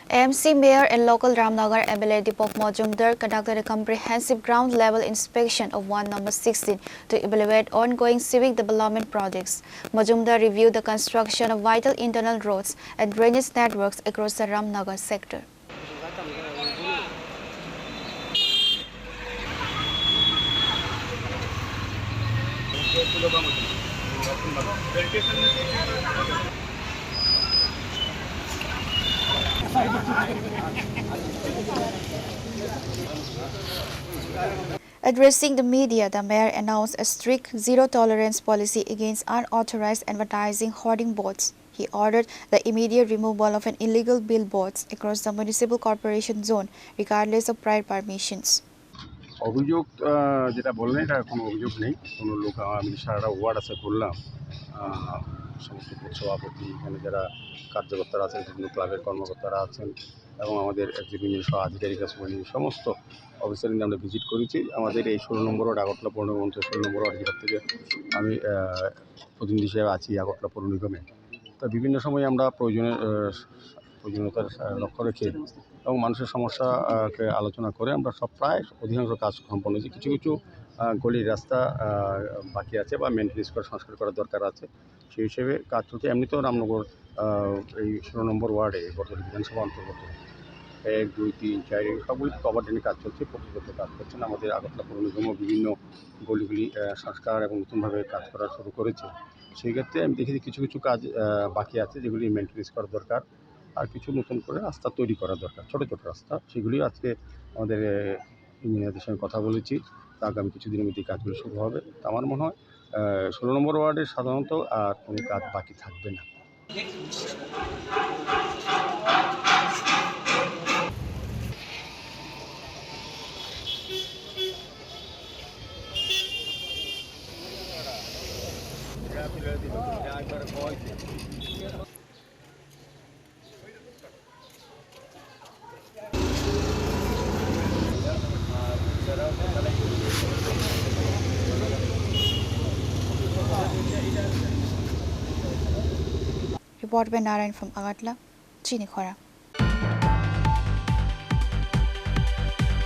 AMC Mayor and local Ramnagar MLA Dipak Majumdar conducted a comprehensive ground-level inspection of Ward number 16 to evaluate ongoing civic development projects. Majumdar reviewed the construction of vital internal roads and drainage networks across the Ramnagar sector. Addressing the media, the mayor announced a strict zero-tolerance policy against unauthorized advertising hoarding boards. He ordered the immediate removal of an illegal billboards across the municipal corporation zone, regardless of prior permissions. অভিযোগ যেটা বললেন এটা কোনো অভিযোগ নেই, কোনো লোক আমি সারাটা ওয়ার্ড আছে করলাম, সমস্ত সভাপতি এখানে যারা কার্যকর্তারা আছেন, বিভিন্ন ক্লাবের কর্মকর্তারা আছেন এবং আমাদের এক্সিকিউটিভ সহ আধিকারিক আছে, সমস্ত অফিসারদের আমরা ভিজিট করেছি। আমাদের এই 16 নম্বর ওয়ার্ড আগরতলা পৌর নিগম 16 নম্বর ওয়ার্ড যেটা থেকে আমি প্রতিনিধি হিসেবে আছি আগরতলা পৌর নিগমে। তা বিভিন্ন সময় আমরা প্রয়োজনীয়তার লক্ষ্য রেখে এবং মানুষের সমস্যাকে আলোচনা করে আমরা প্রায় অধিকাংশ কাজ সম্পন্ন হয়েছি। কিছু কিছু গলির রাস্তা বাকি আছে বা মেনটেন্স করা, সংস্কার করার দরকার আছে, সেই হিসেবে কাজ চলছে। এমনিতেও রামনগর এই 16 নম্বর ওয়ার্ডে বর্তমানে বিধানসভা অন্তর্গত 1, 2, 3, 4 সবগুলি কভার ড্রেনের কাজ চলছে, প্রকৃত কাজ করছেন। আমাদের আগরতলা পৌর নিগমও বিভিন্ন গলিগুলি সংস্কার এবং নতুনভাবে কাজ করা শুরু করেছে। সেই ক্ষেত্রে আমি দেখেছি কিছু কিছু কাজ বাকি আছে যেগুলি মেনটেন্স করা দরকার, আর কিছু নতুন করে রাস্তা তৈরি করা দরকার, ছোটো ছোটো রাস্তা। সেগুলিও আজকে আমাদের ইঞ্জিনিয়ারদের সঙ্গে কথা বলেছি, আগামী কিছুদিনের মধ্যে কাজগুলো শুরু হবে। আমার মনে হয় 16 নম্বর ওয়ার্ডে সাধারণত আর কোনো কাজ বাকি থাকবে না। Report by Narayan from Agatla, Chini, Khorang.